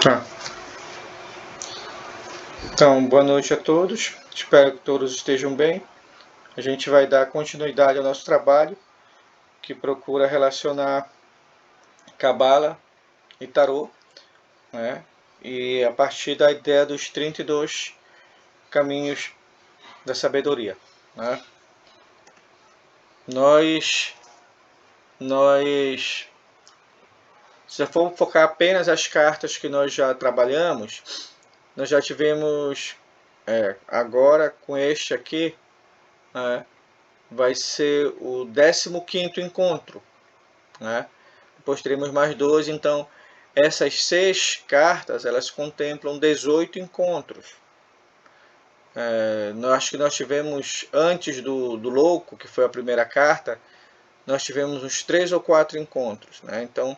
Tá. Então, boa noite a todos. Espero que todos estejam bem. A gente vai dar continuidade ao nosso trabalho, que procura relacionar Cabala e Tarô, né? E a partir da ideia dos 32 caminhos da sabedoria, né? Se for focar apenas as cartas que nós já trabalhamos, nós já tivemos, agora com este aqui, né? Vai ser o 15º encontro, né? Depois teremos mais 12, então essas 6 cartas elas contemplam 18 encontros. Acho que nós tivemos, antes do Louco, que foi a primeira carta, nós tivemos uns 3 ou 4 encontros, né? Então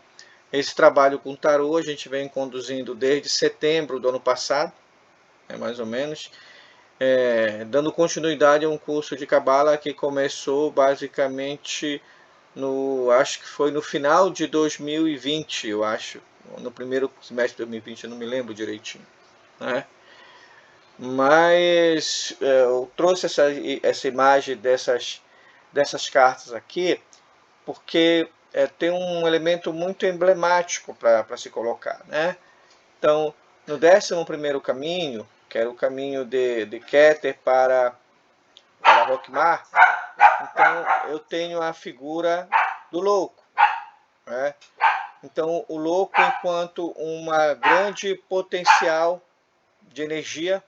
esse trabalho com tarô a gente vem conduzindo desde setembro do ano passado, mais ou menos, dando continuidade a um curso de Cabala que começou basicamente acho que foi no final de 2020, eu acho, no primeiro semestre de 2020, eu não me lembro direitinho, né? Mas eu trouxe essa imagem dessas cartas aqui porque tem um elemento muito emblemático para se colocar, né? Então, no 11º caminho, que era o caminho de Keter para Rockmar, então eu tenho a figura do louco, né? Então o louco enquanto uma grande potencial de energia,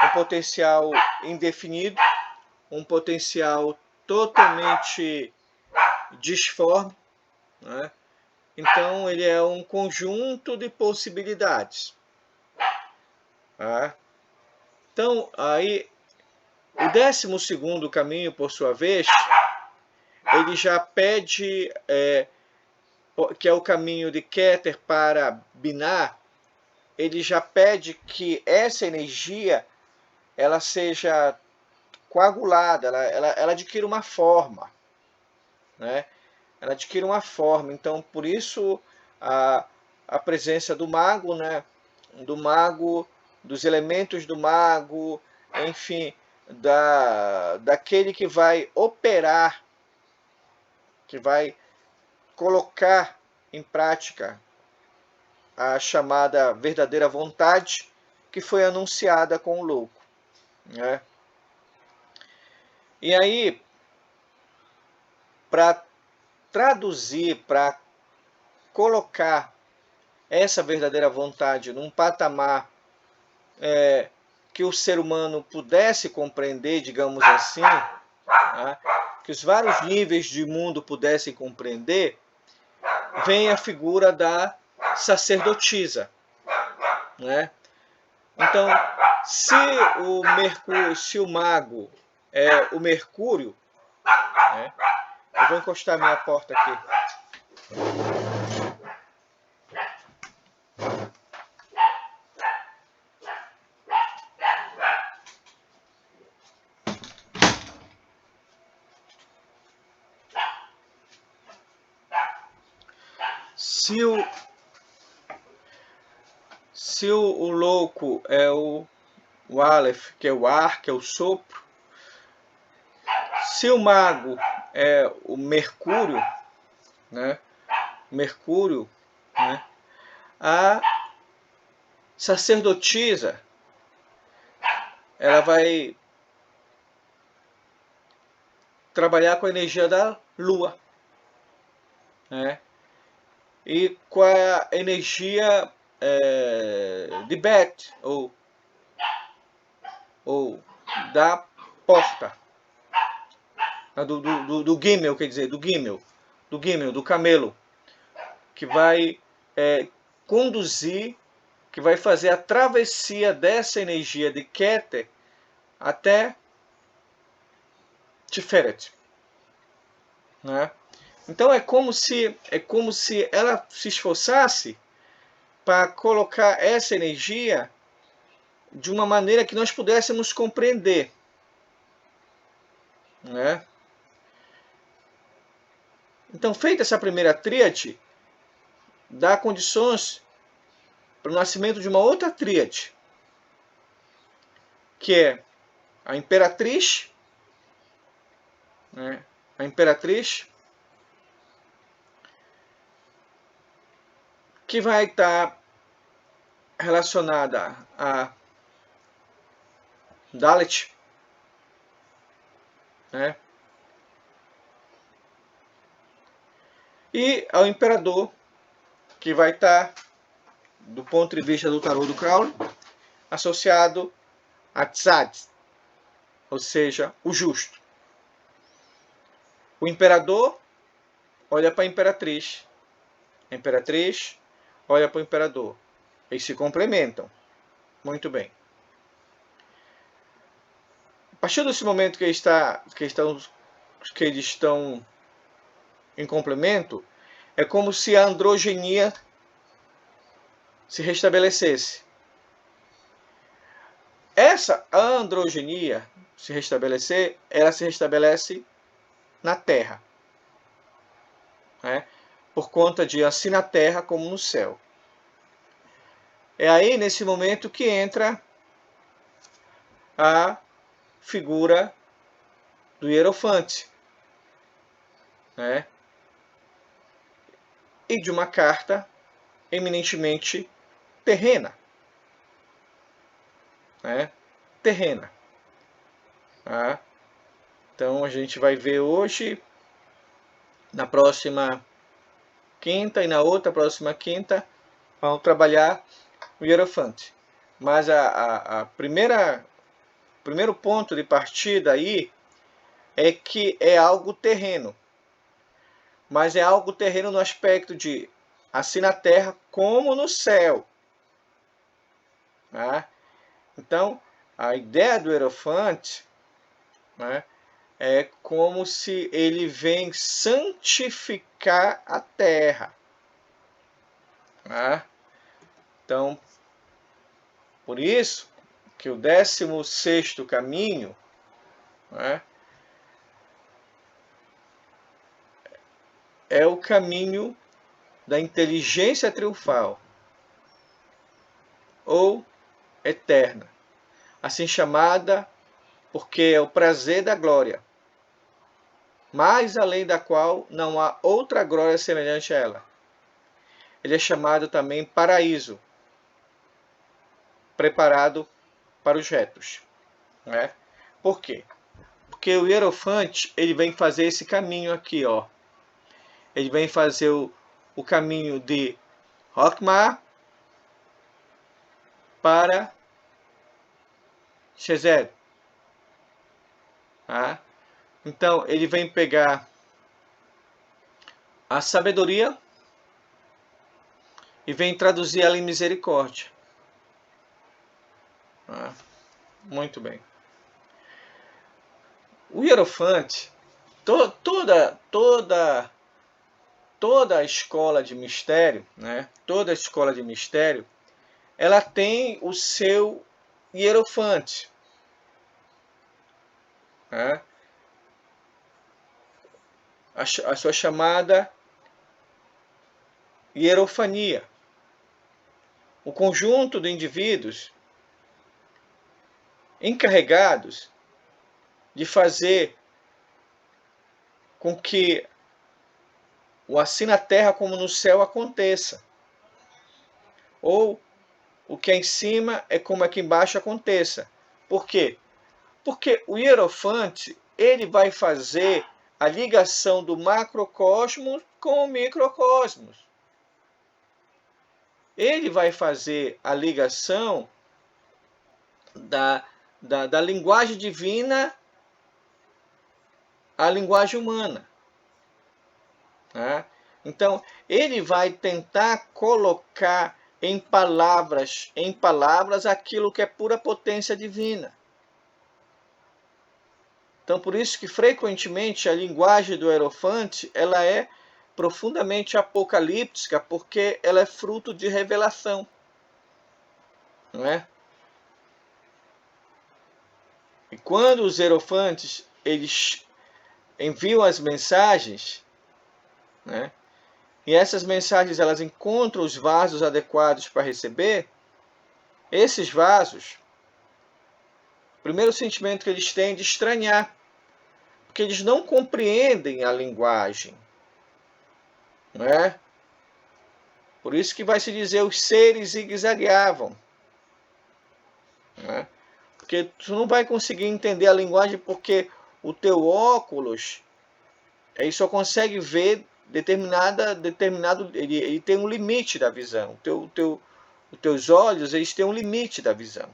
um potencial indefinido, um potencial totalmente disforme, né? Então ele é um conjunto de possibilidades, né? Então aí o 12º caminho, por sua vez, ele já pede, que é o caminho de Keter para Binah, ele já pede que essa energia ela seja coagulada, ela adquire uma forma, né? Ela adquire uma forma. Então, por isso a presença do mago, né? Do mago, dos elementos do mago, enfim, daquele que vai operar, que vai colocar em prática a chamada verdadeira vontade que foi anunciada com o louco, né? E aí, para traduzir, para colocar essa verdadeira vontade num patamar que o ser humano pudesse compreender, digamos assim, né? Que os vários níveis de mundo pudessem compreender, vem a figura da sacerdotisa, né? Então, se o mago é o Mercúrio, né? Eu vou encostar minha porta aqui. Se o louco é o Aleph, que é o ar, que é o sopro, se o mago é o Mercúrio, né? Mercúrio, né? A sacerdotisa, ela vai trabalhar com a energia da Lua, né? E com a energia de Bet, ou da porta, do Gimel, quer dizer, do Gimel, do camelo, que vai conduzir, que vai fazer a travessia dessa energia de Keter até Tiferet, né? Então é como se ela se esforçasse para colocar essa energia de uma maneira que nós pudéssemos compreender, né? Então, feita essa primeira tríade, dá condições para o nascimento de uma outra tríade, que é a imperatriz, né? A imperatriz, que vai estar relacionada a Dalet, né? E ao imperador, que vai estar, do ponto de vista do tarô do Crowley, associado a Tzad, ou seja, o justo. O imperador olha para a imperatriz olha para o imperador. Eles se complementam. Muito bem. A partir desse momento que eles estão em complemento, é como se a androgenia se restabelecesse. Essa androgenia se restabelecer, ela se restabelece na Terra, né? Por conta de assim na Terra como no céu. É aí, nesse momento, que entra a figura do Hierofante, né? E de uma carta eminentemente terrena, né? Terrena. Tá? Então a gente vai ver hoje, na próxima quinta e na outra próxima quinta, vamos trabalhar o Hierofante. Mas primeiro ponto de partida aí é que é algo terreno. Mas é algo terreno no aspecto de assim na terra como no céu. Tá? Então, a ideia do Hierofante, né, é como se ele vem santificar a terra. Tá? Então, por isso que o 16º caminho, né, é o caminho da inteligência triunfal, ou eterna, assim chamada porque é o prazer da glória, mais além da qual não há outra glória semelhante a ela. Ele é chamado também paraíso, preparado para os retos. Né? Por quê? Porque o Hierofante, ele vem fazer esse caminho aqui, ó. Ele vem fazer o caminho de Rockmar para Shezed. Tá? Então, ele vem pegar a sabedoria e vem traduzir ela em misericórdia. Tá? Muito bem. O Hierofante, toda a escola de mistério, né? Toda a escola de mistério, ela tem o seu hierofante, né? A sua chamada hierofania. O conjunto de indivíduos encarregados de fazer com que o assim na terra como no céu aconteça. Ou o que é em cima é como aqui embaixo aconteça. Por quê? Porque o hierofante, ele vai fazer a ligação do macrocosmos com o microcosmos. Ele vai fazer a ligação da linguagem divina à linguagem humana. Tá? Então, ele vai tentar colocar em palavras aquilo que é pura potência divina. Então, por isso que frequentemente a linguagem do Hierofante, ela é profundamente apocalíptica, porque ela é fruto de revelação. Não é? E quando os hierofantes eles enviam as mensagens, né, e essas mensagens elas encontram os vasos adequados para receber, esses vasos, o primeiro sentimento que eles têm é de estranhar, porque eles não compreendem a linguagem, não é? Por isso que vai se dizer os seres zigue-zagueavam, não é? Porque tu não vai conseguir entender a linguagem porque o teu óculos ele só consegue ver determinado ele tem um limite da visão. Os teus olhos eles têm um limite da visão.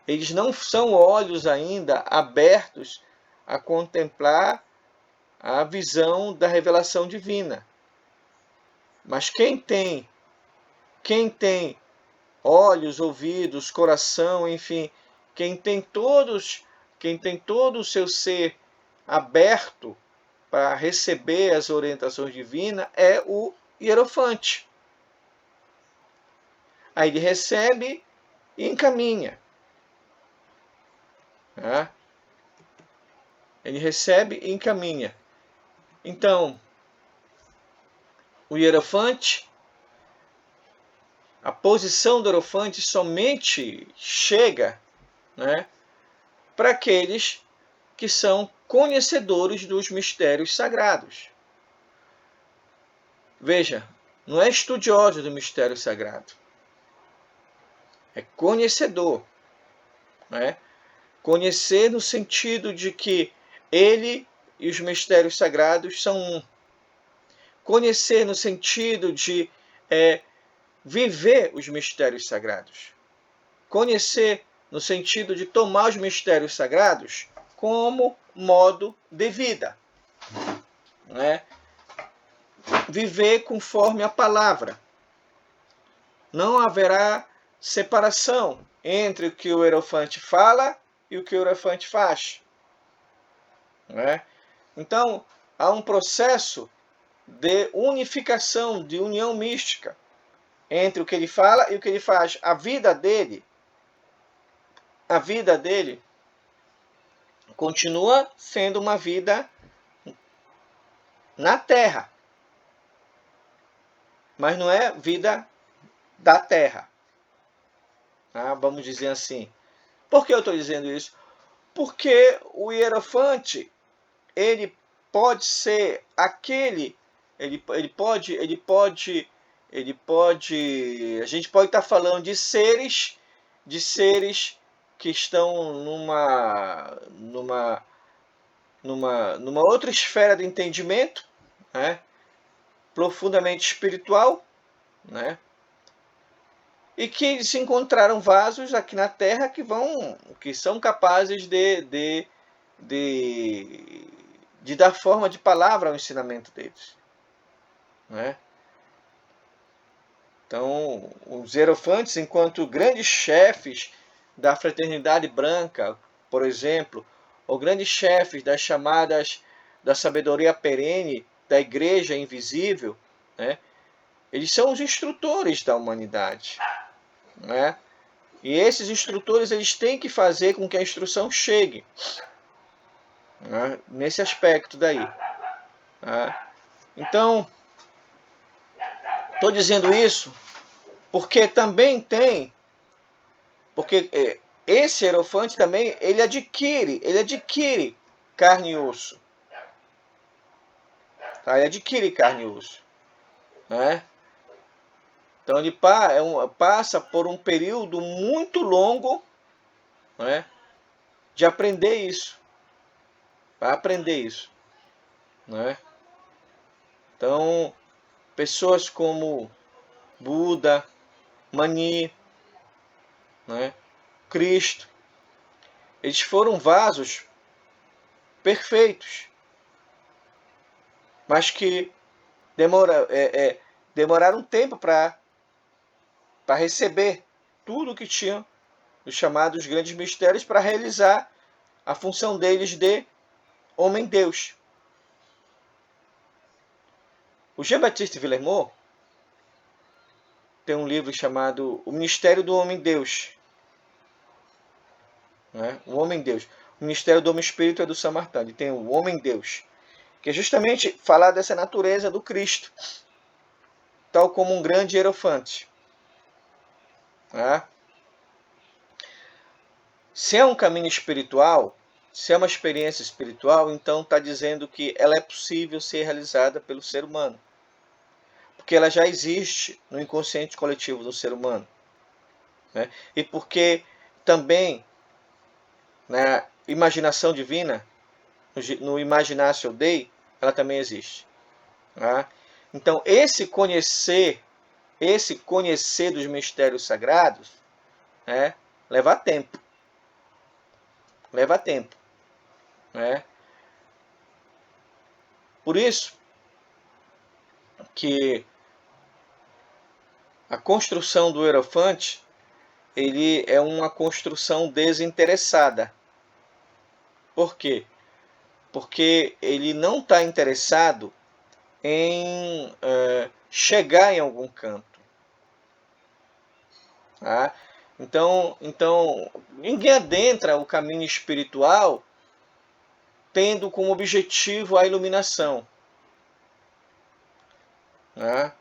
Eles não são olhos ainda abertos a contemplar a visão da revelação divina. Mas quem tem olhos, ouvidos, coração, enfim, quem tem todo o seu ser aberto para receber as orientações divinas é o hierofante. Aí ele recebe e encaminha. Tá? Ele recebe e encaminha. Então, o hierofante, a posição do hierofante somente chega, né, para aqueles que são conhecedores dos mistérios sagrados. Veja, não é estudioso do mistério sagrado. É conhecedor. Né? Conhecer no sentido de que ele e os mistérios sagrados são um. Conhecer no sentido de viver os mistérios sagrados. Conhecer no sentido de tomar os mistérios sagrados como modo de vida. Né? Viver conforme a palavra. Não haverá separação entre o que o hierofante fala e o que o hierofante faz. Né? Então, há um processo de unificação, de união mística entre o que ele fala e o que ele faz. A vida dele continua sendo uma vida na Terra, mas não é vida da Terra. Vamos dizer assim. Por que eu estou dizendo isso? Porque o hierofante, ele pode ser aquele, a gente pode estar falando de seres que estão numa outra esfera de entendimento, né? Profundamente espiritual, né? E que se encontraram vasos aqui na Terra que são capazes de dar forma de palavra ao ensinamento deles. Né? Então, os hierofantes, enquanto grandes chefes da fraternidade branca, por exemplo, ou grandes chefes das chamadas da sabedoria perene, da igreja invisível, né? Eles são os instrutores da humanidade. Né? E esses instrutores eles têm que fazer com que a instrução chegue, né? Nesse aspecto daí. Né? Então, estou dizendo isso porque também porque esse hierofante também ele adquire carne e osso. Tá? Ele adquire carne e osso. Né? Então ele passa por um período muito longo, né, de aprender isso. Vai aprender isso. Né? Então, pessoas como Buda, Mani, né, Cristo, eles foram vasos perfeitos, mas que demoraram um tempo para receber tudo o que tinham os chamados grandes mistérios para realizar a função deles de homem-deus. O Jean-Baptiste Villermoz tem um livro chamado O Ministério do Homem-Deus. Né? O Homem-Deus. O Ministério do Homem-Espírito é do Saint-Martin. Ele tem o Homem-Deus. que é justamente falar dessa natureza do Cristo, tal como um grande hierofante. Né? Se é um caminho espiritual, se é uma experiência espiritual, então está dizendo que ela é possível ser realizada pelo ser humano. Porque ela já existe no inconsciente coletivo do ser humano. Né? E porque também na imaginação divina, no Imaginatio Dei, ela também existe. Né? Então, esse conhecer dos mistérios sagrados, né, leva tempo. Leva tempo. Né? Por isso que a construção do hierofante ele é uma construção desinteressada. Por quê? Porque ele não está interessado em chegar em algum canto. Tá? Então, ninguém adentra o caminho espiritual tendo como objetivo a iluminação. Tá?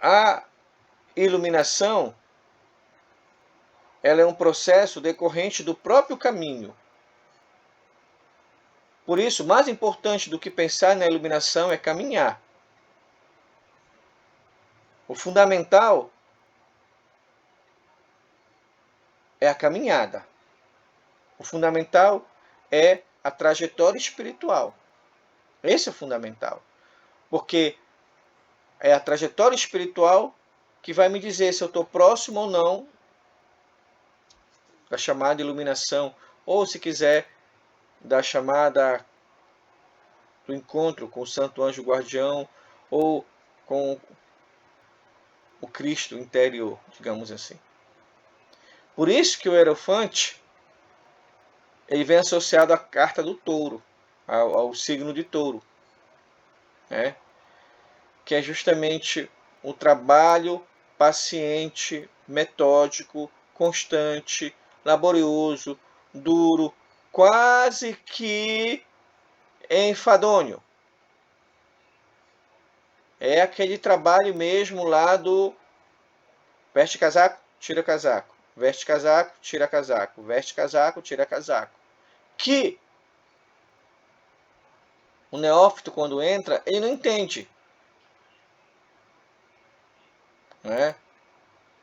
A iluminação ela é um processo decorrente do próprio caminho. Por isso, mais importante do que pensar na iluminação é caminhar. O fundamental é a caminhada. O fundamental é a trajetória espiritual. Esse é o fundamental. Porque é a trajetória espiritual que vai me dizer se eu estou próximo ou não da chamada iluminação, ou se quiser, da chamada do encontro com o Santo Anjo Guardião, ou com o Cristo interior, digamos assim. Por isso que o hierofante ele vem associado à carta do touro, ao signo de touro, né? Que é justamente o trabalho paciente, metódico, constante, laborioso, duro, quase que enfadonho. É aquele trabalho mesmo lá do veste casaco, tira casaco, veste casaco, tira casaco, veste casaco, tira casaco. Que o neófito, quando entra, ele não entende. Né?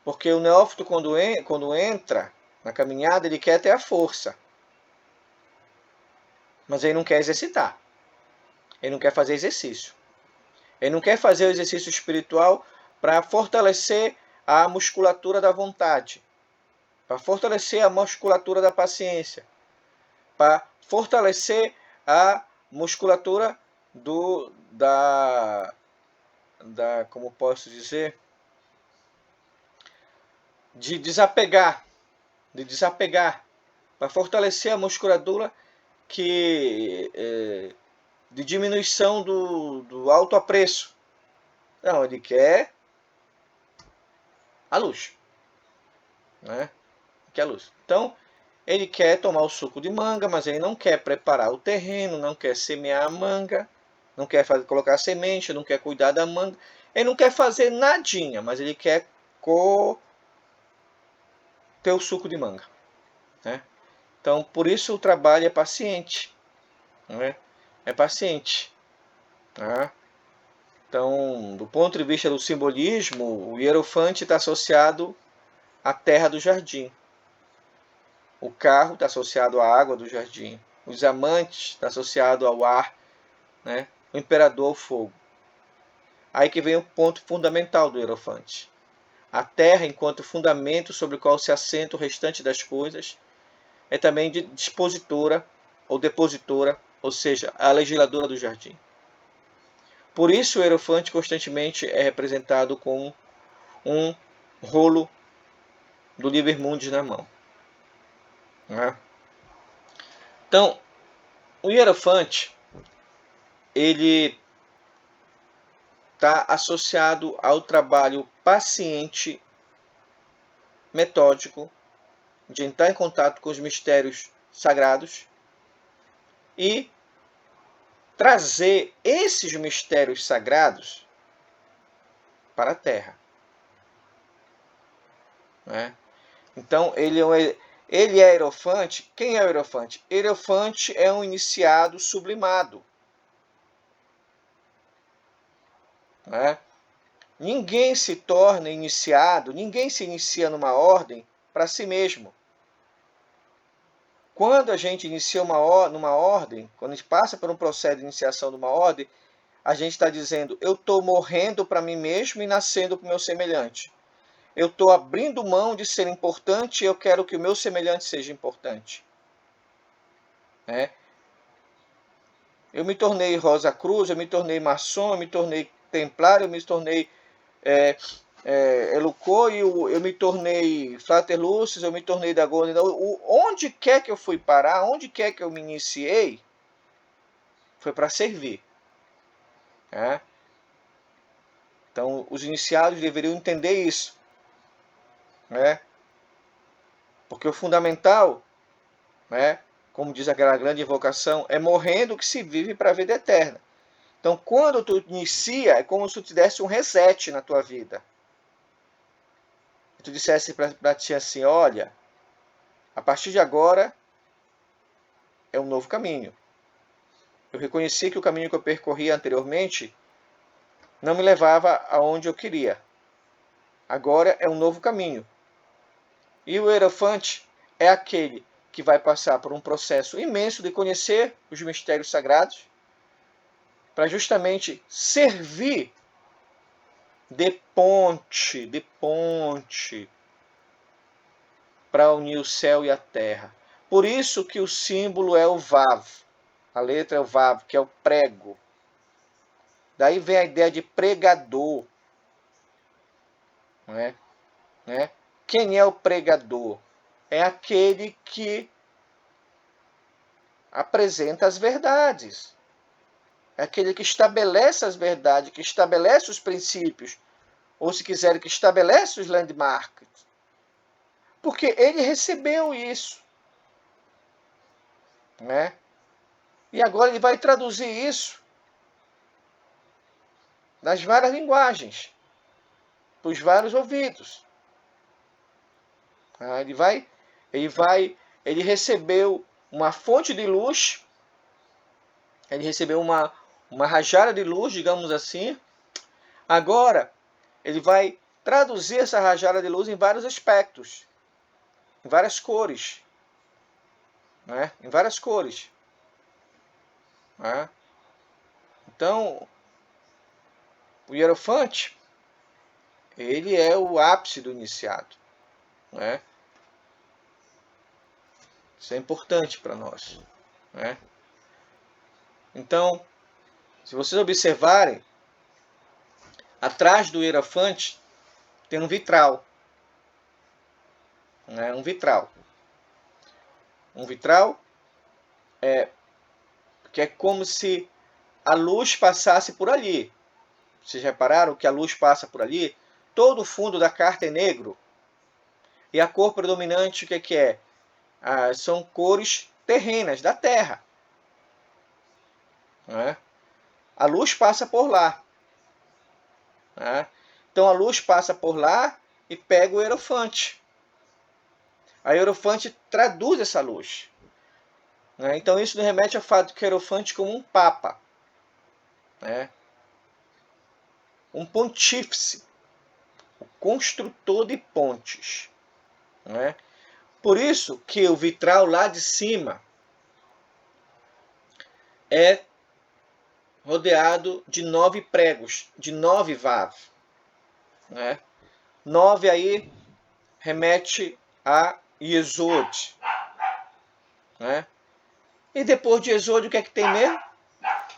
Porque o neófito, quando entra na caminhada, ele quer ter a força. Mas ele não quer exercitar. Ele não quer fazer exercício. Ele não quer fazer o exercício espiritual para fortalecer a musculatura da vontade, para fortalecer a musculatura da paciência, para fortalecer a musculatura da como posso dizer, de desapegar, para fortalecer a musculatura de diminuição do autoapreço. Não, ele quer a luz. Né? Quer a luz. Então, ele quer tomar o suco de manga, mas ele não quer preparar o terreno, não quer semear a manga, não quer colocar a semente, não quer cuidar da manga. Ele não quer fazer nadinha, mas ele quer ter o suco de manga. Né? Então, por isso o trabalho é paciente. Né? É paciente. Tá? Então, do ponto de vista do simbolismo, o hierofante está associado à terra do jardim. O carro está associado à água do jardim. Os amantes estão associados ao ar. Né? O imperador ao fogo. Aí que vem o ponto fundamental do hierofante. A terra, enquanto fundamento sobre o qual se assenta o restante das coisas, é também dispositora ou depositora, ou seja, a legisladora do jardim. Por isso o hierofante constantemente é representado com um rolo do Liber Mundis na mão. Né? Então, o hierofante ele está associado ao trabalho paciente, metódico, de entrar em contato com os mistérios sagrados e trazer esses mistérios sagrados para a Terra. Né? Então, ele é hierofante. Quem é o hierofante? Hierofante é um iniciado sublimado. Né? Ninguém se torna iniciado, ninguém se inicia numa ordem para si mesmo. Quando a gente inicia numa ordem, quando a gente passa por um processo de iniciação de uma ordem, a gente está dizendo, eu estou morrendo para mim mesmo e nascendo para o meu semelhante. Eu estou abrindo mão de ser importante e eu quero que o meu semelhante seja importante. Né? Eu me tornei Rosa Cruz, eu me tornei maçom, eu me tornei templário, eu me tornei Elucoio, eu me tornei Frater Lúcio, eu me tornei Dagone. Onde quer que eu fui parar, onde quer que eu me iniciei, foi para servir. Né? Então, os iniciados deveriam entender isso. Né? Porque o fundamental, né, como diz aquela grande invocação, é morrendo que se vive para a vida eterna. Então, quando tu inicia, é como se tu te desse um reset na tua vida. E tu dissesse para ti assim, olha, a partir de agora é um novo caminho. Eu reconheci que o caminho que eu percorria anteriormente não me levava aonde eu queria. Agora é um novo caminho. E o hierofante é aquele que vai passar por um processo imenso de conhecer os mistérios sagrados, para justamente servir de ponte para unir o céu e a terra. Por isso que o símbolo é o Vav. A letra é o Vav, que é o prego. Daí vem a ideia de pregador. Né? Quem é o pregador? É aquele que apresenta as verdades. É aquele que estabelece as verdades, que estabelece os princípios, ou se quiser, que estabelece os landmarks. Porque ele recebeu isso. Né? E agora ele vai traduzir isso nas várias linguagens, para os vários ouvidos. Ele recebeu uma fonte de luz, ele recebeu uma rajada de luz, digamos assim. Agora, ele vai traduzir essa rajada de luz em vários aspectos, em várias cores. Né? Em várias cores. Né? Então, o hierofante, ele é o ápice do iniciado. Né? Isso é importante para nós. Né? Então, se vocês observarem, atrás do hierofante tem um vitral. Né? Um vitral. Um vitral que é como se a luz passasse por ali. Vocês repararam que a luz passa por ali? Todo o fundo da carta é negro. E a cor predominante, o que é? São cores terrenas, da terra. Né? A luz passa por lá. Né? Então a luz passa por lá e pega o hierofante. A hierofante traduz essa luz. Né? Então isso nos remete ao fato que o hierofante como um papa. Né? Um pontífice. O construtor de pontes. Né? Por isso que o vitral lá de cima é rodeado de 9 pregos, de 9 vav. Né? 9 aí remete a Yesod. Né? E depois de Yesod, o que é que tem mesmo?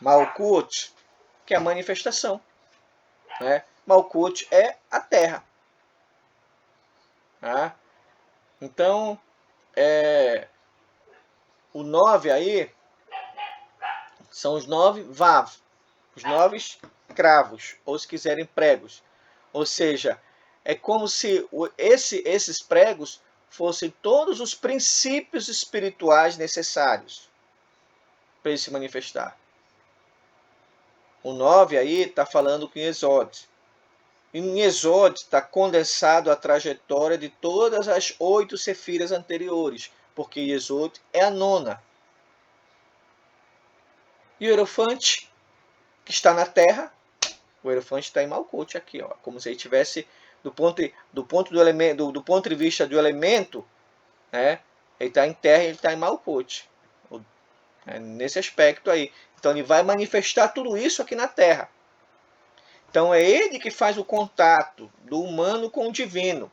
Malkut, que é a manifestação. Né? Malkut é a terra. Tá? Então, o 9 aí são os 9 vav, os 9 cravos, ou se quiserem pregos. Ou seja, é como se esses pregos fossem todos os princípios espirituais necessários para ele se manifestar. O 9 aí está falando com Yesod. Em Yesod está condensado a trajetória de todas as 8 sefiras anteriores, porque Yesod é a 9ª. E o Hierofante, que está na Terra, o Hierofante está em Malkuth aqui, ó, como se ele tivesse, do ponto de vista do elemento, né, ele está em Terra e ele está em Malkuth. Nesse aspecto aí. Então ele vai manifestar tudo isso aqui na Terra. Então é ele que faz o contato do humano com o divino.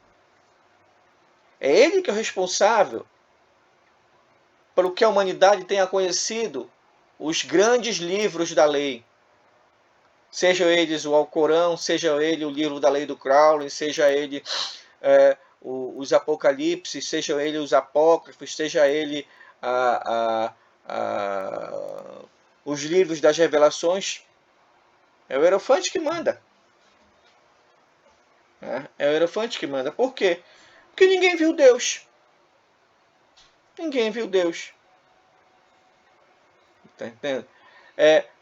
É ele que é o responsável pelo que a humanidade tenha conhecido os grandes livros da lei. Sejam eles o Alcorão, seja ele o livro da lei do Crowley, seja ele os Apocalipses, seja ele os Apócrifos, seja ele os livros das revelações. É o Hierofante que manda. É o Hierofante que manda. Por quê? Porque ninguém viu Deus. Ninguém viu Deus. Tá entendendo?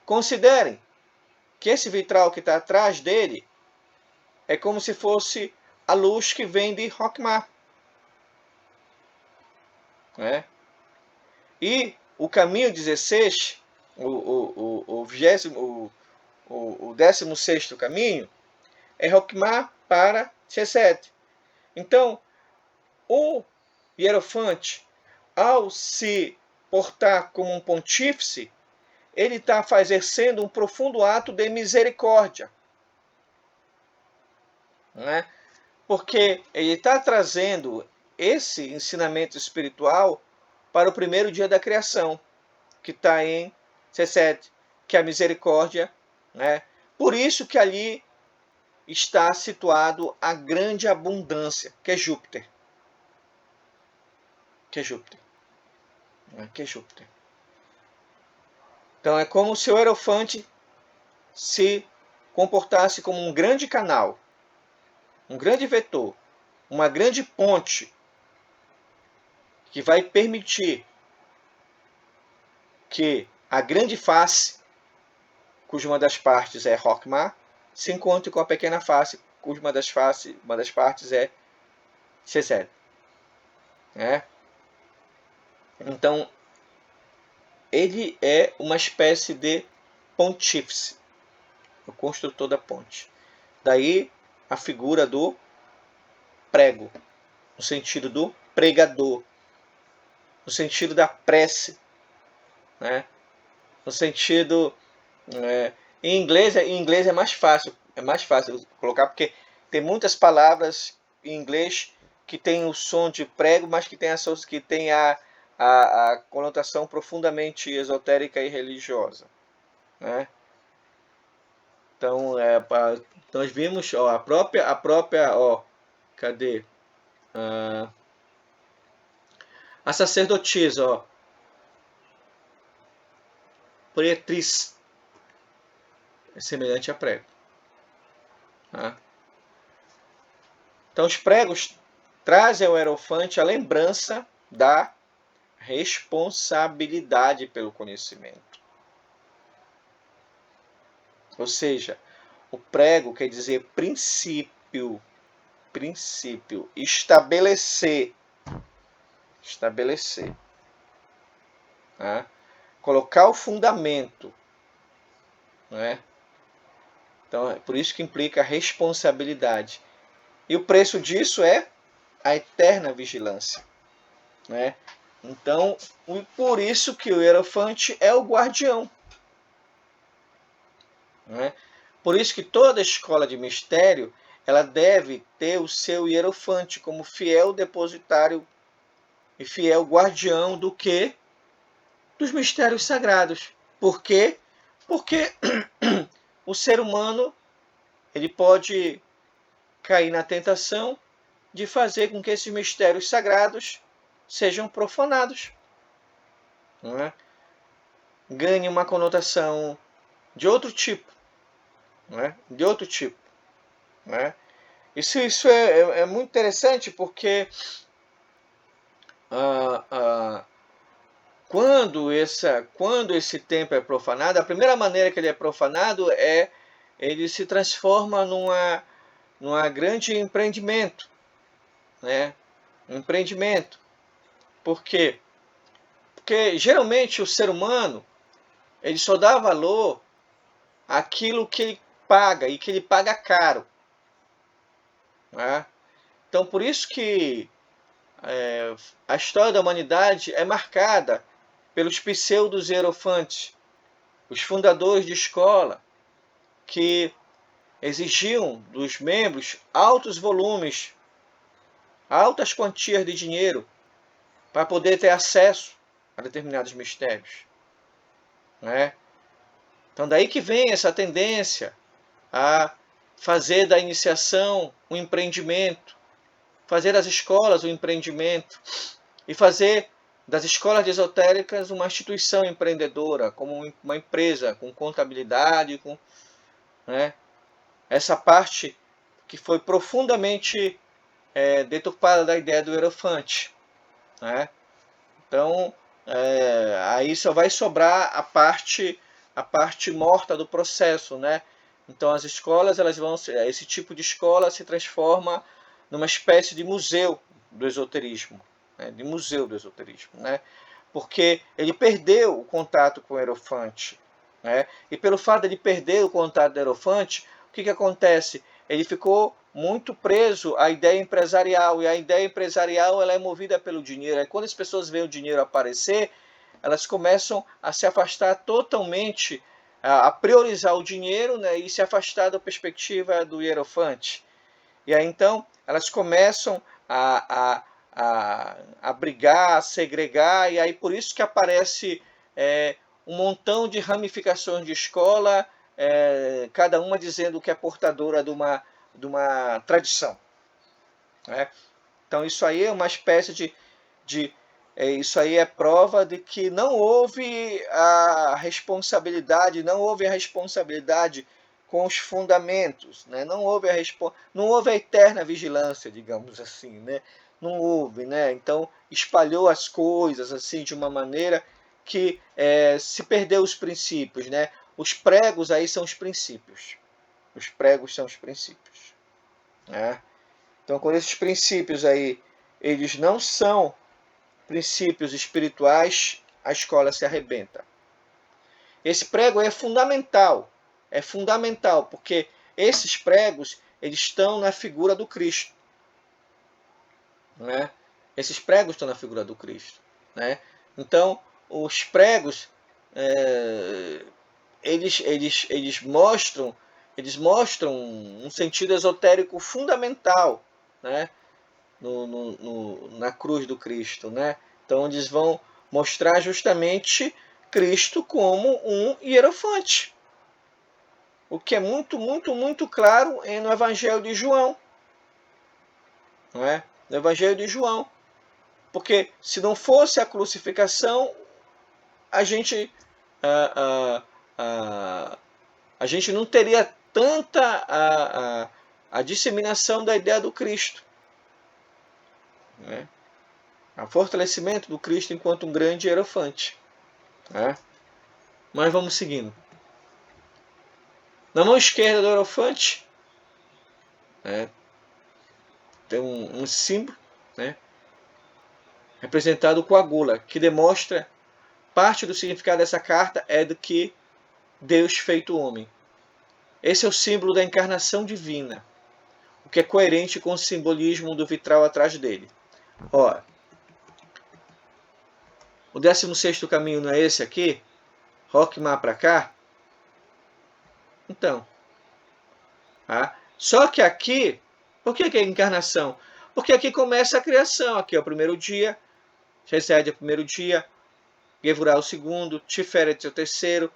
Considerem que esse vitral que está atrás dele é como se fosse a luz que vem de Rockmar. Né? E o caminho 16, o 16º caminho, é Rockmar para Chesed. Então, o Hierofante, ao se portar como um pontífice, ele está exercendo um profundo ato de misericórdia. Né? Porque ele está trazendo esse ensinamento espiritual para o primeiro dia da criação, que está em C7, que é a misericórdia. Né? Por isso que ali está situado a grande abundância, que é Júpiter. Que é Júpiter. Que é Júpiter. Então é como se o Hierofante se comportasse como um grande canal, um grande vetor, uma grande ponte que vai permitir que a grande face, cuja uma das partes é Rockmar, se encontre com a pequena face, cuja uma das partes é Chesed. Então, ele é uma espécie de pontífice, o construtor da ponte. Daí a figura do prego, no sentido do pregador, no sentido da prece, né? No sentido em inglês é mais fácil colocar, porque tem muitas palavras em inglês que tem o som de prego, mas que tem a conotação profundamente esotérica e religiosa, né? Então nós vimos a própria cadê a sacerdotisa, pretriz, é semelhante a prego. Tá? Então os pregos trazem ao Hierofante a lembrança da responsabilidade pelo conhecimento. Ou seja, o prego quer dizer princípio, estabelecer. Tá? Colocar o fundamento. Né? Então, é por isso que implica responsabilidade. E o preço disso é a eterna vigilância. Né? Então, por isso que o Hierofante é o guardião. Né? Por isso que toda escola de mistério ela deve ter o seu Hierofante como fiel depositário e fiel guardião do que? Dos mistérios sagrados. Por quê? Porque o ser humano ele pode cair na tentação de fazer com que esses mistérios sagrados sejam profanados. Não é? Ganhe uma conotação de outro tipo. Não é? De outro tipo. Não é? Isso é muito interessante porque quando esse templo é profanado, a primeira maneira que ele é profanado é ele se transforma numa grande empreendimento, né? Um empreendimento. Por quê? Porque geralmente o ser humano ele só dá valor àquilo que ele paga e que ele paga caro, né? Então por isso que a história da humanidade é marcada pelos pseudos hierofantes, os fundadores de escola que exigiam dos membros altos volumes, altas quantias de dinheiro para poder ter acesso a determinados mistérios, né? Então daí que vem essa tendência a fazer da iniciação um empreendimento, fazer das escolas um empreendimento e fazer das escolas esotéricas uma instituição empreendedora, como uma empresa com contabilidade, né? Essa parte que foi profundamente deturpada da ideia do hierofante, né? Então, aí só vai sobrar a parte morta do processo, né? Então as escolas, esse tipo de escola se transforma numa espécie de museu do esoterismo, né? De museu do esoterismo, né? Porque ele perdeu o contato com o hierofante, né? E pelo fato de ele perder o contato do hierofante, o que acontece? Ele ficou muito preso à ideia empresarial, e a ideia empresarial ela é movida pelo dinheiro. Aí, quando as pessoas veem o dinheiro aparecer, elas começam a se afastar totalmente, a priorizar o dinheiro, né, e se afastar da perspectiva do hierofante. E aí então elas começam a brigar, a segregar, e aí por isso que aparece um montão de ramificações de escola, cada uma dizendo que é portadora de uma tradição, né? Então isso aí é uma espécie isso aí é prova de que não houve a responsabilidade com os fundamentos, né? Não houve a eterna vigilância, digamos assim, né? Não houve, né? Então espalhou as coisas assim de uma maneira que se perdeu os princípios, né? Os pregos aí são os princípios. Os pregos são os princípios, né? Então, quando esses princípios aí eles não são princípios espirituais, a escola se arrebenta. Esse prego é fundamental, porque esses pregos eles estão na figura do Cristo, né? Esses pregos estão na figura do Cristo, né? Então, os pregos eles mostram um sentido esotérico fundamental, né? Na cruz do Cristo, né? Então eles vão mostrar justamente Cristo como um hierofante, o que é muito, muito, muito claro no Evangelho de João, não é? No Evangelho de João, porque se não fosse a crucificação, a gente a gente não teria tanta a disseminação da ideia do Cristo, né? O fortalecimento do Cristo enquanto um grande hierofante, né? Mas vamos seguindo. Na mão esquerda do hierofante, né, tem um símbolo, né, representado com a gula, que demonstra parte do significado dessa carta é do que Deus feito homem. Esse é o símbolo da encarnação divina, o que é coerente com o simbolismo do vitral atrás dele. Ó, o 16º caminho não é esse aqui? Rockmar para cá? Então, tá? Só que aqui, por que é encarnação? Porque aqui começa a criação. Aqui é o primeiro dia, Resed é o primeiro dia, Gevurah é o segundo, Tiferet é o terceiro,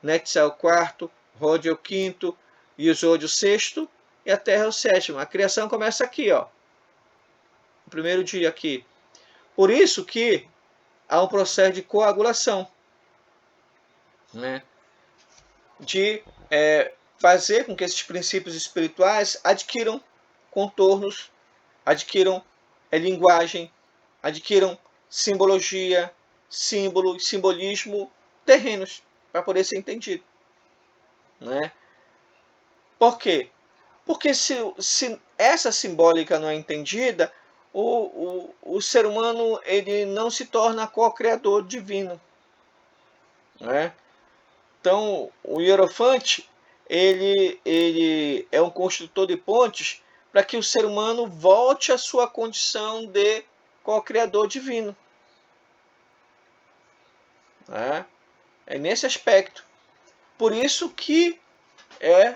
Netzah é o quarto, Rod é o quinto, Yesod é o sexto e a Terra é o sétimo. A criação começa aqui, ó. O primeiro dia aqui. Por isso que há um processo de coagulação, né? De fazer com que esses princípios espirituais adquiram contornos, adquiram linguagem, adquiram simbologia, símbolo e simbolismo terrenos para poder ser entendido, né? Por quê? Porque se essa simbólica não é entendida, o ser humano ele não se torna co-criador divino, né? Então, o hierofante ele é um construtor de pontes para que o ser humano volte à sua condição de co-criador divino, né? É nesse aspecto. Por isso que é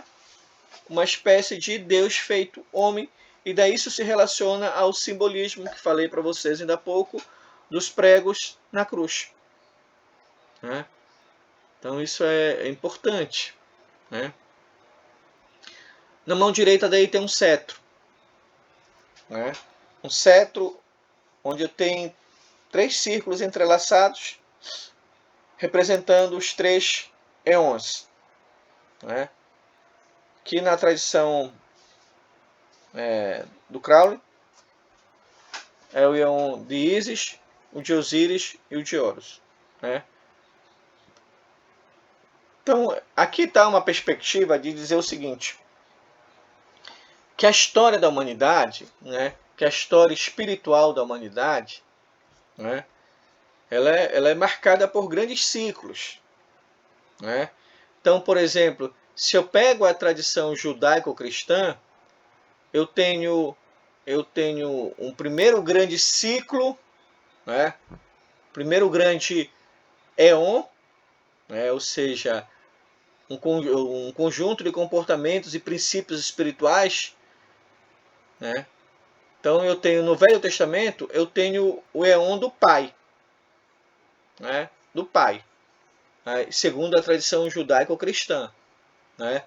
uma espécie de Deus feito homem, e daí isso se relaciona ao simbolismo que falei para vocês ainda há pouco, dos pregos na cruz, né? Então isso é importante, né? Na mão direita daí tem um cetro, né? Um cetro onde eu tenho 3 círculos entrelaçados representando os 3 éons, né? Que na tradição do Crowley é o éon de Ísis, o de Osíris e o de Horus, né? Então, aqui está uma perspectiva de dizer o seguinte, que a história da humanidade, né, que a história espiritual da humanidade, né, ela é marcada por grandes ciclos, né? Então, por exemplo, se eu pego a tradição judaico-cristã, eu tenho um primeiro grande ciclo, né? Primeiro grande éon, né? Ou seja, um conjunto de comportamentos e princípios espirituais, né? Então eu tenho no Velho Testamento, eu tenho o éon do Pai, né? Do Pai, né? Segundo a tradição judaico-cristã, né?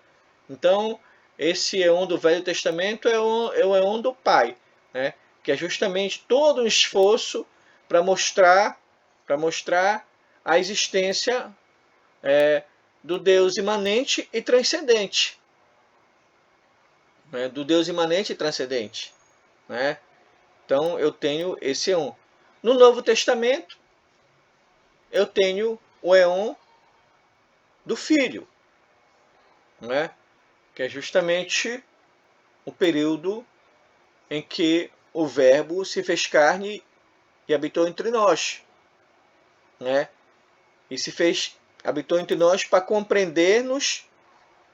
Então esse éon do Velho Testamento é o éon do Pai, né? Que é justamente todo um esforço para mostrar a existência do Deus imanente e transcendente, né? Do Deus imanente e transcendente, né? Então eu tenho esse éon. No Novo Testamento eu tenho o éon do Filho, né? Que é justamente o período em que o Verbo se fez carne e habitou entre nós, né? E habitou entre nós para compreender-nos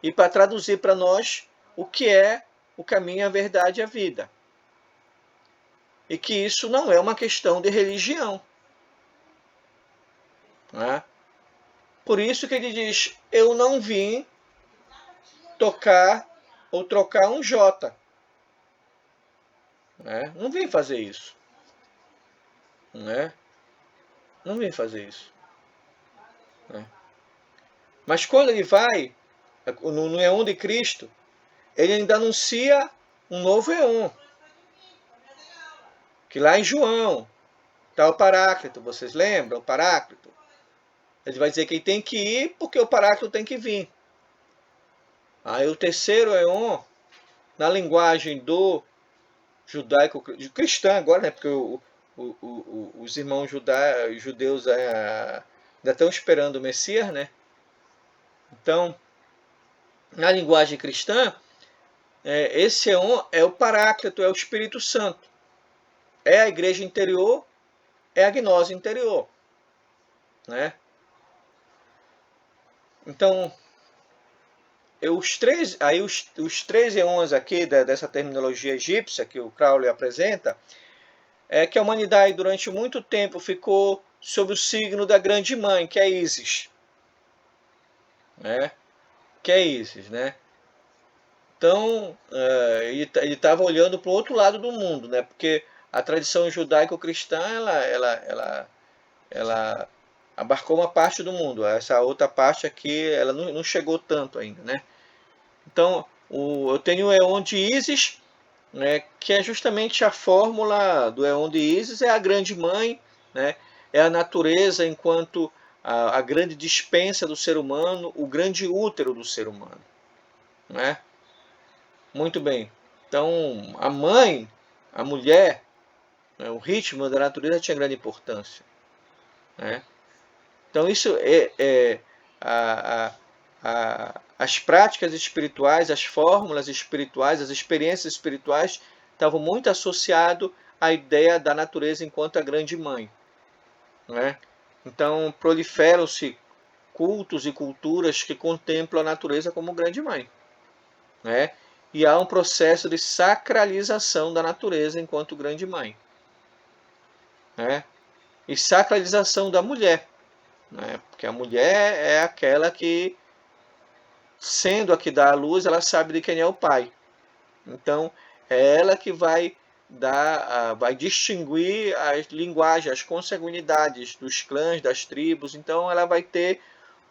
e para traduzir para nós o que é o caminho, a verdade e a vida. E que isso não é uma questão de religião, né? Por isso que ele diz, eu não vim tocar ou trocar um J, né? Não vim fazer isso, né? Não vim fazer isso, né? Mas quando ele vai no éon de Cristo, ele ainda anuncia um novo éon, que lá em João está o Paráclito, vocês lembram? O Paráclito. Ele vai dizer que ele tem que ir porque o Paráclito tem que vir. Aí o terceiro éon, na linguagem do judaico cristã agora, né? Porque os irmãos judeus ainda estão esperando o Messias, né? Então, na linguagem cristã, esse éon é o Paráclito, é o Espírito Santo. É a igreja interior, é a gnose interior, né? Então, os três éons aqui dessa terminologia egípcia que o Crowley apresenta, é que a humanidade durante muito tempo ficou sob o signo da grande mãe, que é Ísis, né? Que é Ísis, né? Então, ele estava olhando para o outro lado do mundo, né? Porque a tradição judaico-cristã, ela abarcou uma parte do mundo. Essa outra parte aqui, ela não chegou tanto ainda, né? Então, eu tenho o éon de Ísis, né? Que é justamente a fórmula do éon de Ísis, é a grande mãe, né? É a natureza enquanto a grande dispensa do ser humano, o grande útero do ser humano, né? Muito bem. Então, a mãe, a mulher, né, o ritmo da natureza tinha grande importância, né? Então isso as práticas espirituais, as fórmulas espirituais, as experiências espirituais estavam muito associadas à ideia da natureza enquanto a grande mãe, né? Então proliferam-se cultos e culturas que contemplam a natureza como grande mãe, né? E há um processo de sacralização da natureza enquanto grande mãe, né? E sacralização da mulher, né? Porque a mulher é aquela que, sendo a que dá a luz, ela sabe de quem é o pai. Então, é ela que vai distinguir as linguagens, as consanguinidades dos clãs, das tribos. Então, ela vai ter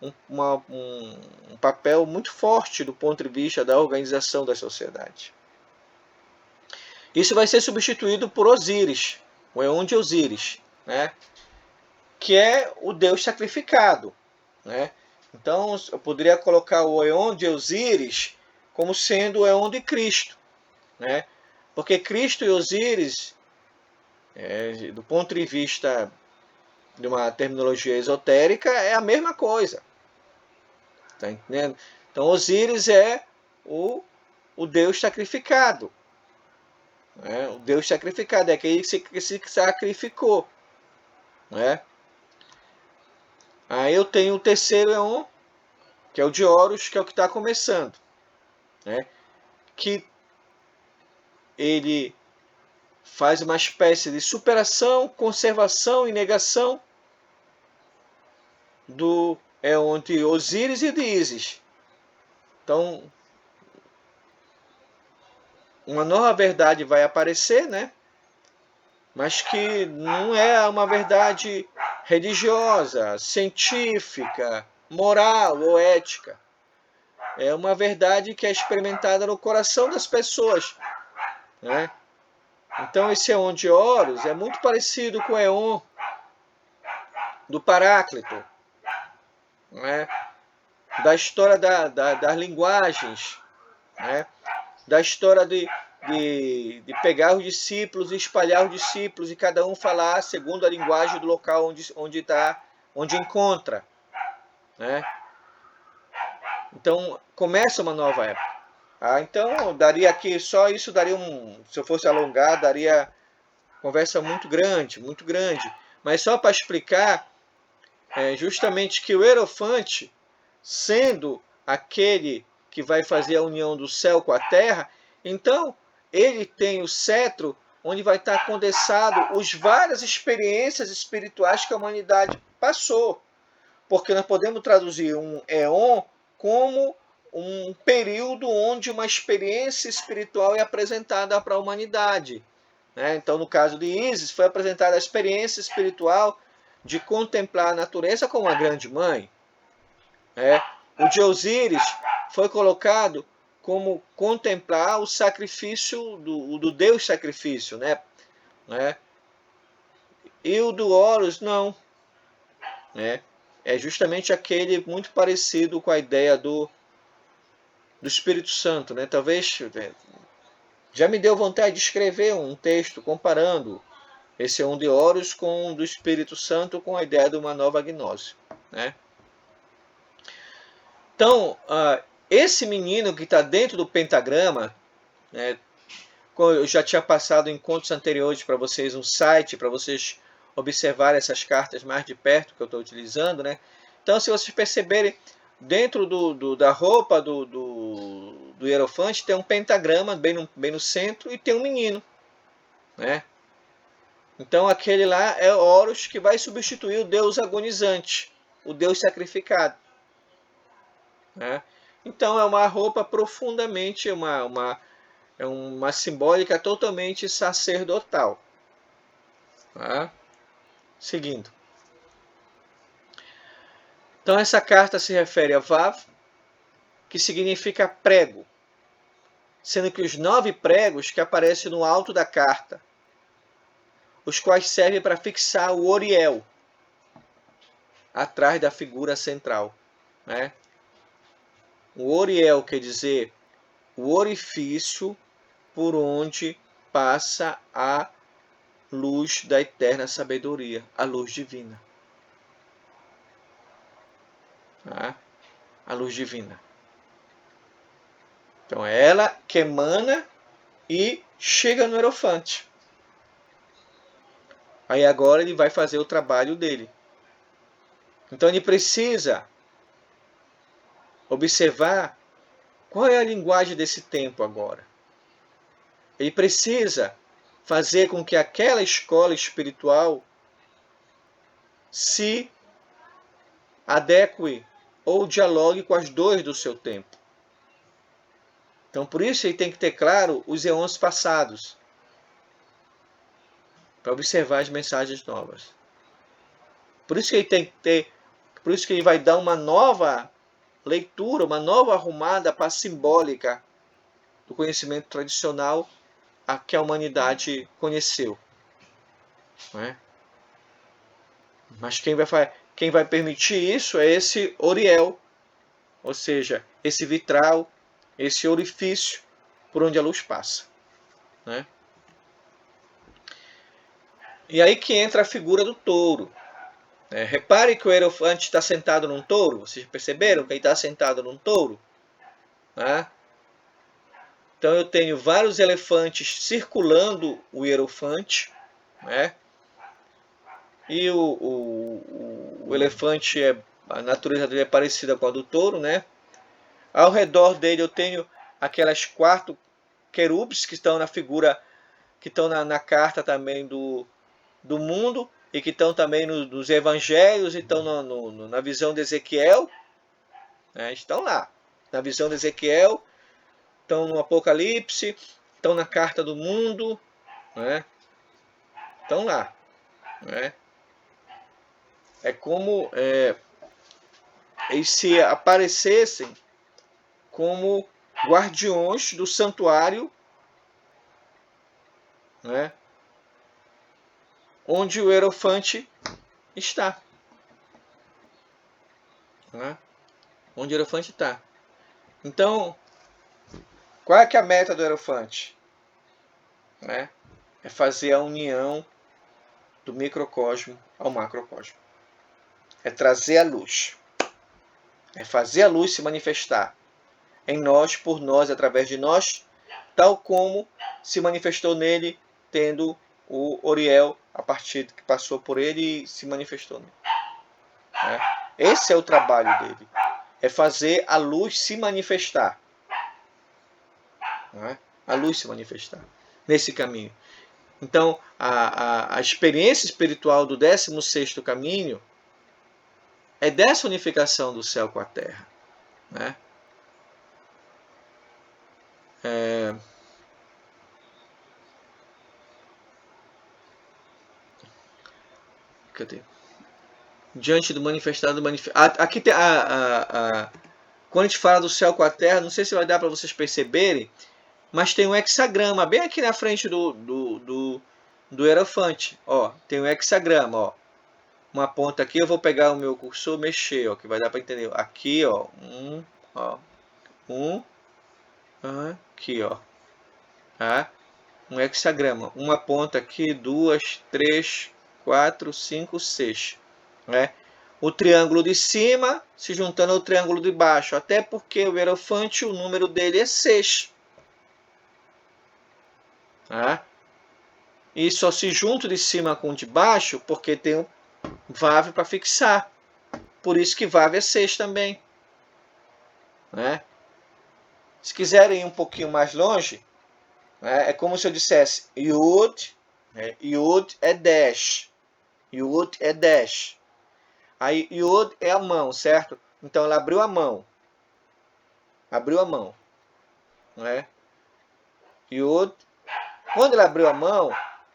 um papel muito forte do ponto de vista da organização da sociedade. Isso vai ser substituído por Osíris, o Eon de Osíris, né? Que é o deus sacrificado, né? Então, eu poderia colocar o Eon de Osíris como sendo o Eon de Cristo, né? Porque Cristo e Osíris, do ponto de vista de uma terminologia esotérica, é a mesma coisa. Tá entendendo? Então, Osíris é o Deus sacrificado. Né? O Deus sacrificado é aquele que se sacrificou. Né? Aí eu tenho o terceiro Eon, que é o de Horus, que é o que está começando. Né? Que ele faz uma espécie de superação, conservação e negação do Eon de Osíris e de Ísis. Então, uma nova verdade vai aparecer, né? Mas que não é uma verdade religiosa, científica, moral ou ética. É uma verdade que é experimentada no coração das pessoas, né? Então esse Eon de Horus é muito parecido com o Eon do Paráclito, né? Da história das linguagens, né? Da história de pegar os discípulos e espalhar os discípulos e cada um falar segundo a linguagem do local onde encontra, né? Então começa uma nova época. Então daria aqui só isso daria se eu fosse alongar daria conversa muito grande, muito grande. Mas só para explicar justamente que o Hierofante, sendo aquele que vai fazer a união do céu com a terra, então ele tem o cetro onde vai estar condensado as várias experiências espirituais que a humanidade passou. Porque nós podemos traduzir um éon como um período onde uma experiência espiritual é apresentada para a humanidade. Né? Então, no caso de Ísis, foi apresentada a experiência espiritual de contemplar a natureza como uma grande mãe. Né? O de Osíris foi colocado como contemplar o sacrifício do Deus sacrifício. Né? E o do Horus, não. Né? É justamente aquele muito parecido com a ideia do Espírito Santo. Né? Talvez já me deu vontade de escrever um texto comparando esse Eon de Horus com o do Espírito Santo, com a ideia de uma nova gnose. Né? Então, esse menino que está dentro do pentagrama, né, eu já tinha passado em encontros anteriores para vocês um site para vocês observarem essas cartas mais de perto que eu estou utilizando. Né? Então, se vocês perceberem, dentro da roupa do Hierofante tem um pentagrama bem no centro e tem um menino. Né? Então aquele lá é Horus que vai substituir o deus agonizante, o deus sacrificado. Né? Então é uma roupa profundamente, é uma simbólica totalmente sacerdotal. Tá? Seguindo. Então essa carta se refere a Vav, que significa prego, sendo que os 9 pregos que aparecem no alto da carta, os quais servem para fixar o Oriel atrás da figura central. Né? O Oriel quer dizer o orifício por onde passa a luz da eterna sabedoria, a luz divina. Tá? A luz divina. Então é ela que emana e chega no hierofante. Aí agora ele vai fazer o trabalho dele. Então ele precisa observar qual é a linguagem desse tempo agora. Ele precisa fazer com que aquela escola espiritual se adeque ou dialogue com as dores do seu tempo. Então, por isso ele tem que ter claro os eons passados, para observar as mensagens novas. Por isso que ele tem que ter, por isso que ele vai dar uma nova leitura, uma nova arrumada para a simbólica do conhecimento tradicional a que a humanidade conheceu. Não é? Mas quem vai permitir isso é esse Oriel, ou seja, esse vitral, esse orifício por onde a luz passa. Né? E aí que entra a figura do touro. Repare que o hierofante está sentado num touro. Vocês perceberam que ele está sentado num touro? Né? Então eu tenho vários elefantes circulando o hierofante. Né? E o elefante, a natureza dele é parecida com a do touro. Né? Ao redor dele eu tenho aquelas 4 querubes que estão na figura, que estão na carta também do mundo, e que estão também nos evangelhos, e estão na visão de Ezequiel. Né? Estão lá. Na visão de Ezequiel, estão no Apocalipse, estão na carta do mundo. Né? Estão lá. Né? É como eles se aparecessem como guardiões do santuário, né? Onde o hierofante está. Né? Onde o hierofante está. Então, qual é que é a meta do hierofante? Né? É fazer a união do microcosmo ao macrocosmo. É trazer a luz. É fazer a luz se manifestar em nós, por nós, através de nós, tal como se manifestou nele, tendo o Oriel, a partir que passou por ele e se manifestou nele. Né? Esse é o trabalho dele. É fazer a luz se manifestar. Né? A luz se manifestar nesse caminho. Então, a experiência espiritual do 16º caminho é dessa unificação do céu com a terra. Né? Cadê? Diante do manifestado. Aqui tem quando a gente fala do céu com a terra, não sei se vai dar para vocês perceberem, mas tem um hexagrama bem aqui na frente do hierofante. Ó, tem um hexagrama. Ó. Uma ponta aqui, eu vou pegar o meu cursor, mexer, ó, que vai dar para entender. Aqui, ó, aqui, ó, tá? Um hexagrama. Uma ponta aqui, 2, 3, 4, 5, 6. Né? O triângulo de cima se juntando ao triângulo de baixo. Até porque o hierofante, o número dele é 6. Tá? E só se junta de cima com o de baixo porque tem um Vav para fixar. Por isso que Vav é 6 também. Né? Se quiserem ir um pouquinho mais longe, né, é como se eu dissesse Yud, Yud é 10. Yud é 10. Aí Yud é a mão, certo? Então ela abriu a mão. Abriu a mão. Né? Yud. Quando ela abriu a mão,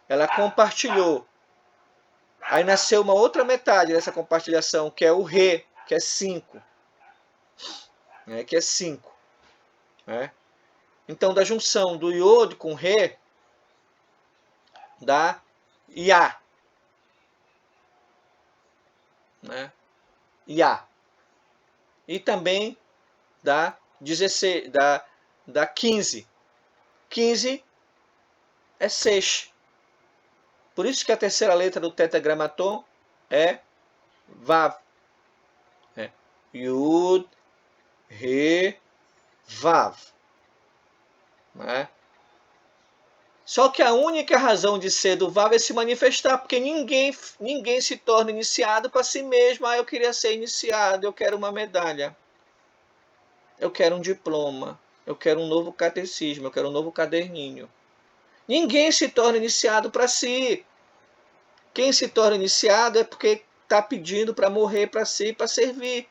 ela compartilhou. Aí nasceu uma outra metade dessa compartilhação, que é o Re, que é 5. Né? Que é 5. Né? Então, da junção do Yod com Re, dá Iá. Né? Iá. E também dá 16, dá 15. 15 é 6. Por isso que a terceira letra do tetragramaton é Vav. Yud, Re, Vav. Né? Só que a única razão de ser do Vav é se manifestar, porque ninguém se torna iniciado para si mesmo. Eu queria ser iniciado, eu quero uma medalha, eu quero um diploma, eu quero um novo catecismo, eu quero um novo caderninho. Ninguém se torna iniciado para si. Quem se torna iniciado é porque está pedindo para morrer para si, para servir.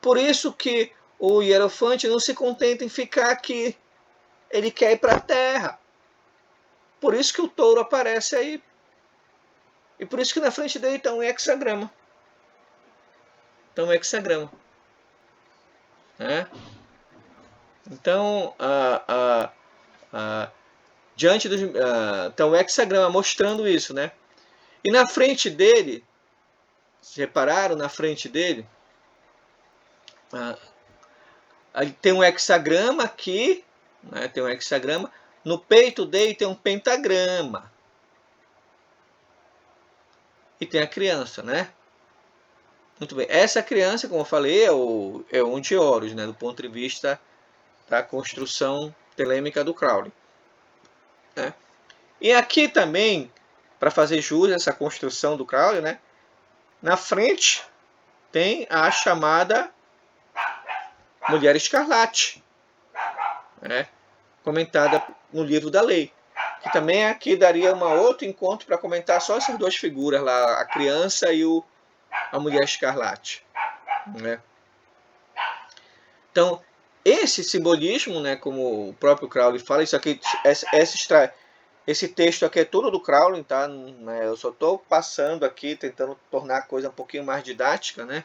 Por isso que o hierofante não se contenta em ficar aqui. Ele quer ir para a terra. Por isso que o touro aparece aí. E por isso que na frente dele está um hexagrama. Então, um hexagrama. Né? Então, diante do. Então, o hexagrama mostrando isso, né? E na frente dele, se repararam, na frente dele, tem um hexagrama aqui, né? Tem um hexagrama. No peito dele tem um pentagrama. E tem a criança, né? Muito bem. Essa criança, como eu falei, é um de Horus, né? Do ponto de vista da construção telêmica do Crowley. Né? E aqui também, para fazer jus a essa construção do Crowley, né? Na frente tem a chamada Mulher Escarlate, né? Comentada no livro da lei. Que também aqui daria um outro encontro para comentar só essas duas figuras lá, a criança e a Mulher Escarlate. Né? Então, esse simbolismo, né, como o próprio Crowley fala, isso aqui, esse texto aqui é todo do Crowley, tá? Eu só estou passando aqui, tentando tornar a coisa um pouquinho mais didática, né?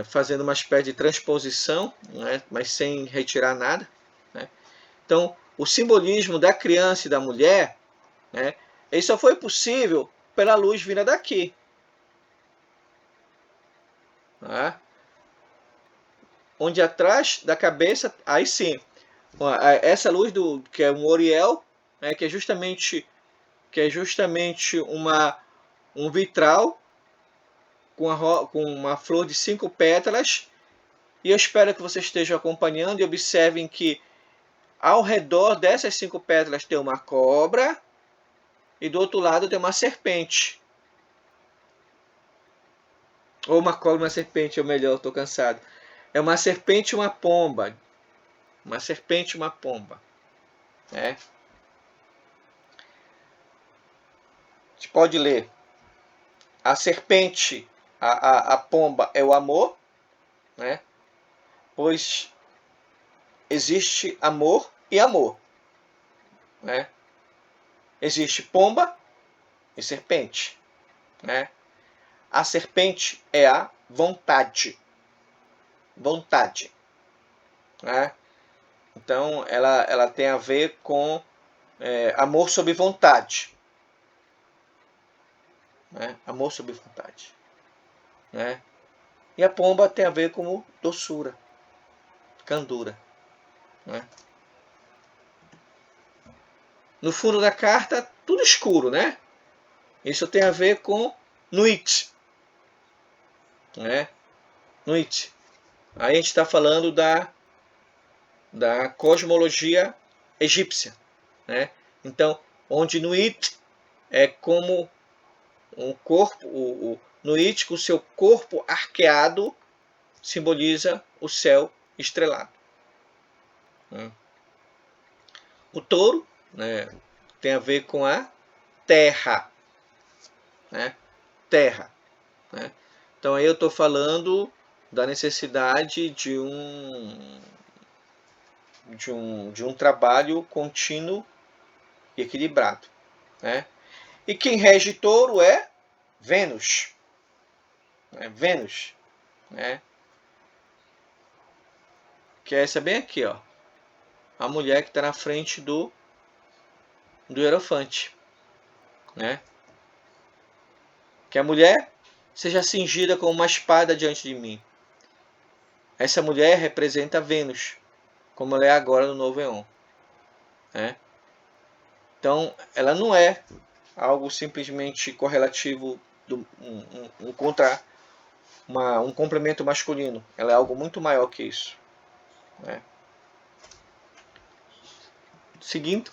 Fazendo uma espécie de transposição, né? Mas sem retirar nada. Né? Então, o simbolismo da criança e da mulher, né? Ele só foi possível pela luz vinda daqui. Né? Onde atrás da cabeça, aí sim, essa luz que é um Oriel, né, que é justamente um vitral com uma flor de 5 pétalas. E eu espero que vocês estejam acompanhando e observem que ao redor dessas 5 pétalas tem uma cobra e do outro lado tem uma serpente. Ou uma cobra e uma serpente, ou melhor, estou cansado. É uma serpente e uma pomba. Uma serpente e uma pomba. Né? A gente pode ler. A serpente, a pomba é o amor, né? Pois existe amor e amor. Né? Existe pomba e serpente. Né? A serpente é a vontade. Vontade. Né? Então, ela tem a ver com amor sob vontade. Né? Amor sob vontade. Né? E a pomba tem a ver com doçura, candura. Né? No fundo da carta, tudo escuro, né? Isso tem a ver com Nuit. Né? Nuit. Aí a gente está falando da cosmologia egípcia. Né? Então, onde Nuit é como um corpo, o Nuit com o seu corpo arqueado simboliza o céu estrelado. O touro, né, tem a ver com a terra. Né? Terra. Né? Então aí eu estou falando da necessidade de um trabalho contínuo e equilibrado. Né? E quem rege touro é Vênus. Vênus. Né? Que é essa bem aqui, ó. A mulher que está na frente do hierofante. Né? Que a mulher seja cingida com uma espada diante de mim. Essa mulher representa Vênus, como ela é agora no novo Éon. Né? Então, ela não é algo simplesmente correlativo um complemento masculino. Ela é algo muito maior que isso, né? Seguindo.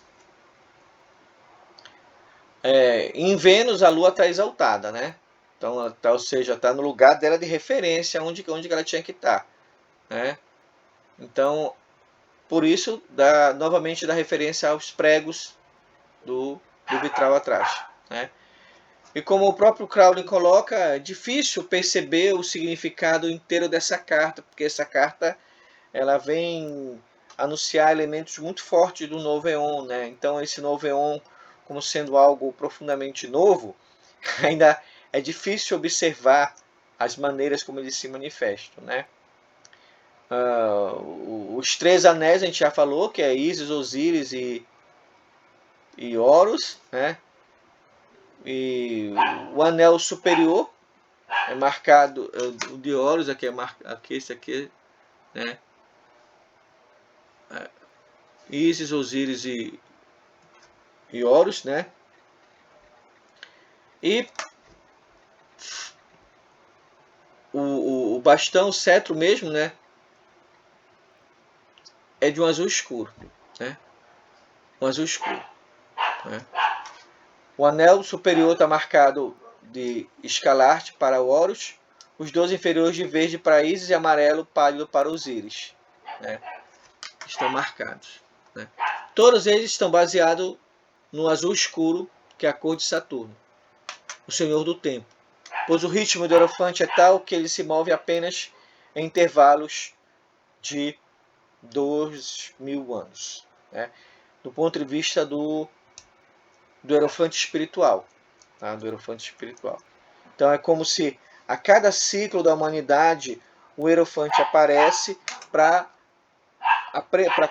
Em Vênus, a Lua está exaltada, né? Então, ou seja, está no lugar dela de referência, onde ela tinha que estar, né? Então, por isso, novamente dá referência aos pregos do vitral atrás, né? E como o próprio Crowley coloca, é difícil perceber o significado inteiro dessa carta, porque essa carta ela vem anunciar elementos muito fortes do novo Éon, né? Então esse novo Éon, como sendo algo profundamente novo, ainda é difícil observar as maneiras como eles se manifestam, né? Os três anéis a gente já falou, que é Ísis, Osíris e Horus, né? E o anel superior é marcado, o de Horus aqui é marcado, esse aqui, né? Ísis, Osíris e Horus, né? E o bastão, o cetro mesmo, né? É de um azul escuro, né? Um azul escuro, né? O anel superior está marcado de escalarte para o Horus, os dois inferiores de verde para Ísis e amarelo pálido para Osíris, né? Estão marcados, né? Todos eles estão baseados no azul escuro, que é a cor de Saturno, o senhor do tempo, pois o ritmo do Hierophante é tal que ele se move apenas em intervalos de 2000 anos, né? Do ponto de vista do Hierophante espiritual, tá? Do Hierophante espiritual. Então é como se a cada ciclo da humanidade o Hierophante aparece para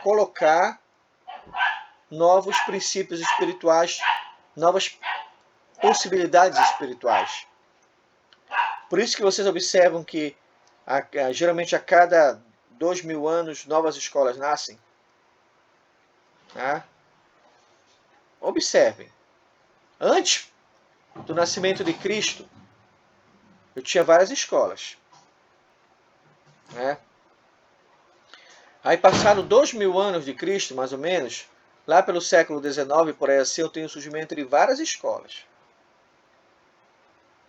colocar novos princípios espirituais, novas possibilidades espirituais. Por isso que vocês observam que geralmente a cada 2000 anos novas escolas nascem. Tá? Observem. Antes do nascimento de Cristo, eu tinha várias escolas, né? Aí passaram 2000 anos de Cristo, mais ou menos, lá pelo século XIX, por aí assim, eu tenho o surgimento de várias escolas,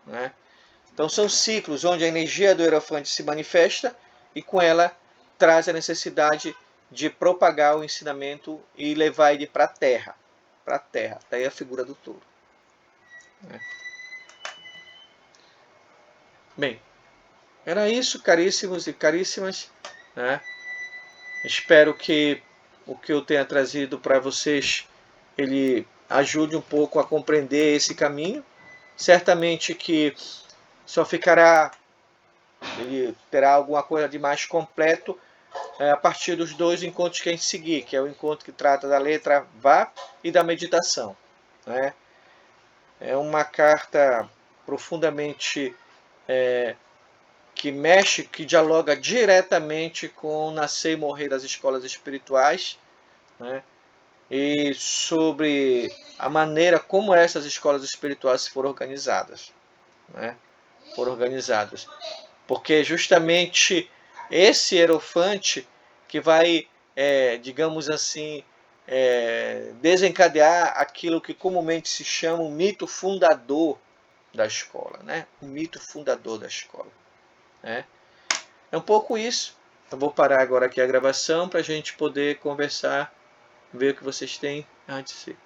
né? Então são ciclos onde a energia do Hierophante se manifesta e com ela traz a necessidade de propagar o ensinamento e levar ele para a Terra. Para a Terra. Daí a figura do touro, né? Bem, era isso, caríssimos e caríssimas, né? Espero que o que eu tenha trazido para vocês ele ajude um pouco a compreender esse caminho. Certamente que só ficará, ele terá alguma coisa de mais completo a partir dos dois encontros que a gente seguir, que é o encontro que trata da letra Vá e da meditação, né? É uma carta profundamente que mexe, que dialoga diretamente com o nascer e morrer das escolas espirituais, né? E sobre a maneira como essas escolas espirituais foram organizadas, né? Foram organizadas. Porque justamente esse hierofante que vai, digamos assim, desencadear aquilo que comumente se chama o mito fundador da escola, né? O mito fundador da escola, né? É um pouco isso. Eu vou parar agora aqui a gravação para a gente poder conversar, ver o que vocês têm a dizer.